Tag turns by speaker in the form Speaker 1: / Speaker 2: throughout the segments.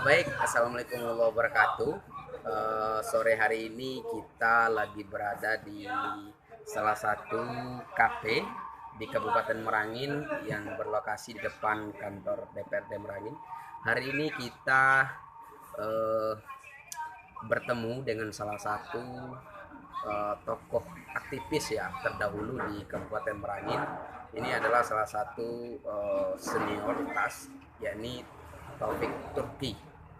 Speaker 1: Baik, Assalamualaikum warahmatullahi wabarakatuh. Sore hari ini kita lagi berada di salah satu kafe di Kabupaten Merangin yang berlokasi di depan kantor DPRD Merangin. Hari ini kita eh, bertemu dengan salah satu tokoh aktivis ya terdahulu di Kabupaten Merangin. Ini adalah salah satu senioritas, yakni Taufik Turki.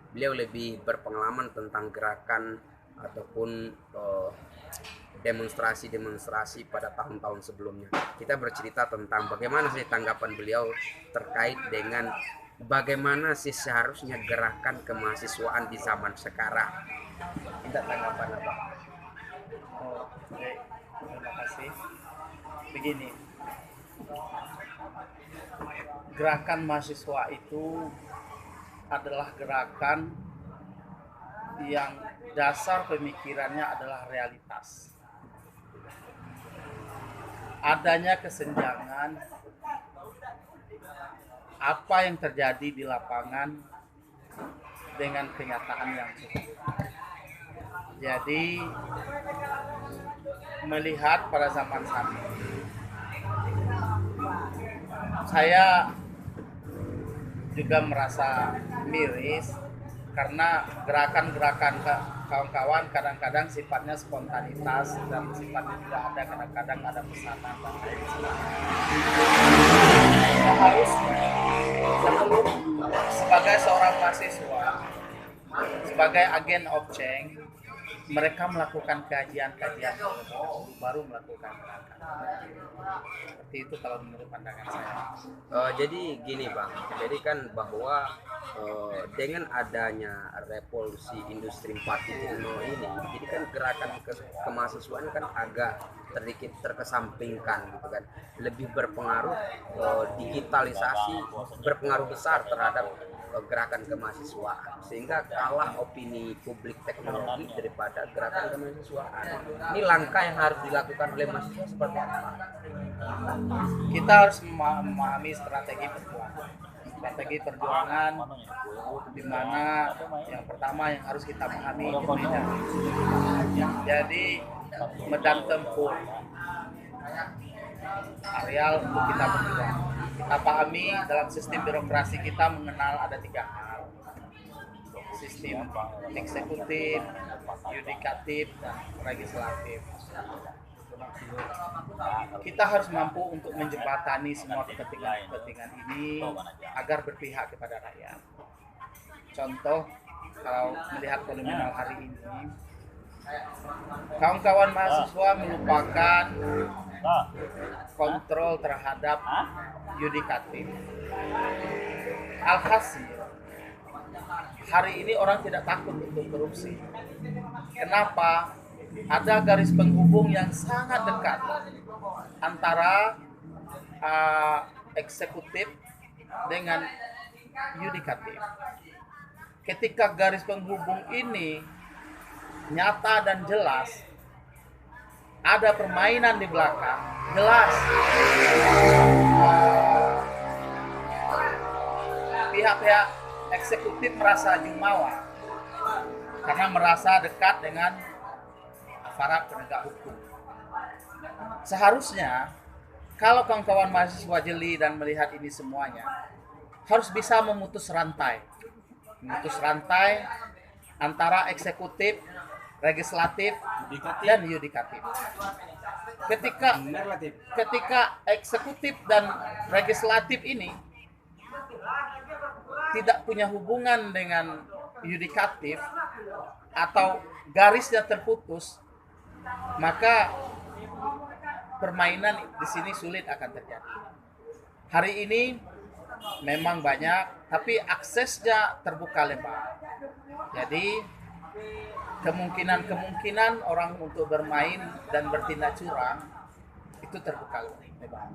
Speaker 1: Beliau lebih berpengalaman tentang gerakan ataupun demonstrasi-demonstrasi pada tahun-tahun sebelumnya. Kita bercerita tentang bagaimana sih tanggapan beliau terkait dengan bagaimana sih seharusnya gerakan kemahasiswaan di zaman sekarang. Kita tanggapan apa?
Speaker 2: Oh, baik. Terima kasih. Begini, gerakan mahasiswa itu adalah gerakan yang dasar pemikirannya adalah realitas. Adanya kesenjangan apa yang terjadi di lapangan dengan kenyataan yang sesungguhnya. Jadi, melihat pada zaman saat ini, saya juga merasa miris karena gerakan-gerakan kawan-kawan kadang-kadang sifatnya spontanitas dan sifatnya tidak ada, kadang-kadang ada pesanan dan lain sebagainya. Seharusnya sebelum sebagai seorang mahasiswa, sebagai agen of change, mereka melakukan kajian-kajian baru melakukan gerakan. Seperti itu kalau menurut pandangan saya.
Speaker 1: Jadi gini bang, jadi kan bahwa dengan adanya revolusi industri 4.0 ini, jadi kan gerakan kemahasiswaan kan agak sedikit terkesampingkan gitu kan, lebih berpengaruh digitalisasi berpengaruh besar terhadap gerakan kemahasiswaan sehingga kalah opini publik teknologi daripada gerakan kemahasiswaan. Ini langkah yang harus dilakukan oleh mahasiswa seperti apa?
Speaker 2: Kita harus memahami strategi perjuangan di mana yang pertama yang harus kita pahami itu medan. Jadi medan tempur areal untuk kita berjuang. Kita pahami dalam sistem birokrasi kita mengenal ada 3 hal: sistem eksekutif, yudikatif, dan legislatif. Kita harus mampu untuk menjembatani semua kepentingan ini agar berpihak kepada rakyat. Contoh, kalau melihat fenomenal hari ini, kawan-kawan mahasiswa melupakan kontrol terhadap yudikatif. Alhasil, hari ini orang tidak takut untuk korupsi. Kenapa? Ada garis penghubung yang sangat dekat antara eksekutif dengan yudikatif. Ketika garis penghubung ini nyata dan jelas, ada permainan di belakang, jelas pihak-pihak eksekutif merasa jumawa karena merasa dekat dengan aparat penegak hukum. Seharusnya kalau kawan-kawan mahasiswa jeli dan melihat ini semuanya, harus bisa memutus rantai antara eksekutif, legislatif, dan yudikatif. Ketika eksekutif dan legislatif ini tidak punya hubungan dengan yudikatif atau garisnya terputus, maka permainan di sini sulit akan terjadi. Hari ini memang banyak, tapi aksesnya terbuka lebar. Jadi kemungkinan orang untuk bermain dan bertindak curang itu terbuka lebar.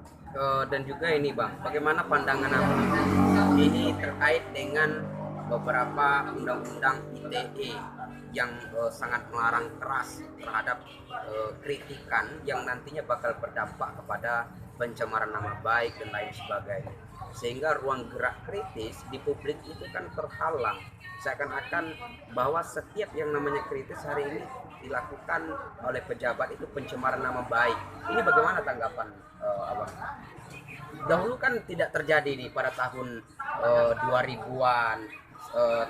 Speaker 1: Dan juga ini bang, bagaimana pandangan abang ini terkait dengan beberapa undang-undang ITE yang sangat melarang keras terhadap kritikan yang nantinya bakal berdampak kepada pencemaran nama baik dan lain sebagainya. sehingga ruang gerak kritis di publik itu kan terhalang. Seakan-akan bahwa setiap yang namanya kritis hari ini dilakukan oleh pejabat itu pencemaran nama baik. Ini bagaimana tanggapan Abang? Dahulu kan tidak terjadi nih pada tahun 2000-an,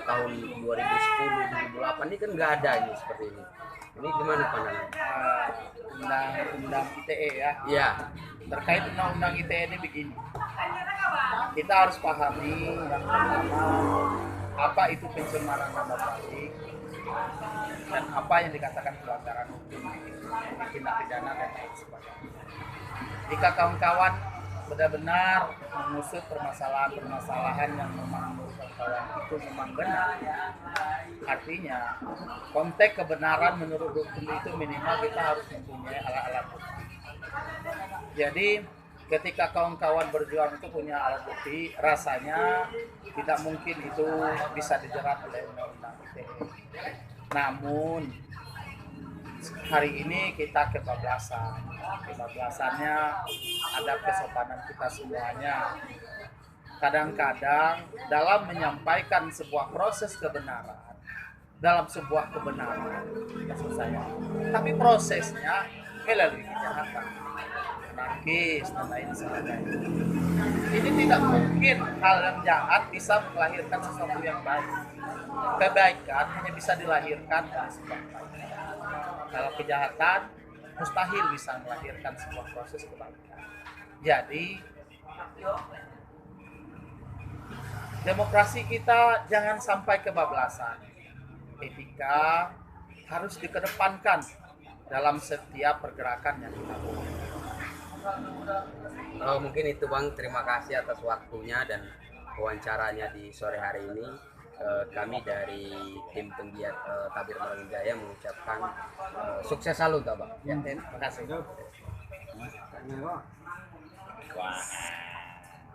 Speaker 1: tahun 2010, 2008 ini kan nggak ada ini seperti ini. Ini gimana pandangan?
Speaker 2: Undang-undang ITE ya.
Speaker 1: Ya,
Speaker 2: Terkait undang-undang ITE ini begini. Kita harus pahami yang pertama apa itu pencemaran nama baik dan apa yang dikatakan pelanggaran hukum, tindak pidana dan lain sebagainya. Jika kawan-kawan benar-benar mengusut permasalahan-permasalahan yang memang menurut kawan itu memang benar, artinya konteks kebenaran menurut hukum itu minimal kita harus mempunyai alat-alat bukti. Jadi ketika kawan-kawan berjuang itu punya alat bukti, rasanya tidak mungkin itu bisa dijerat oleh undang-undang ITE. Namun hari ini kita kebablasannya ada kesopanan kita semuanya. Kadang-kadang dalam menyampaikan sebuah proses kebenaran, dalam sebuah kebenaran, maksud saya, tapi prosesnya melalui kejahatan, anarkis dan lain sebagainya. Ini tidak mungkin hal yang jahat bisa melahirkan sesuatu yang baik. Kebaikan hanya bisa dilahirkan dari sebuah kebaikan. Kalau kejahatan mustahil bisa melahirkan sebuah proses kebaikan. Jadi demokrasi kita jangan sampai kebablasan. Etika harus dikedepankan dalam setiap pergerakan yang kita buat.
Speaker 1: mungkin itu Bang. Terima kasih atas waktunya dan wawancaranya di sore hari ini. Kami dari tim penggiat Tabir Merangin Jaya mengucapkan sukses selalu Bang.
Speaker 2: Ya, terima kasih.
Speaker 3: Wah.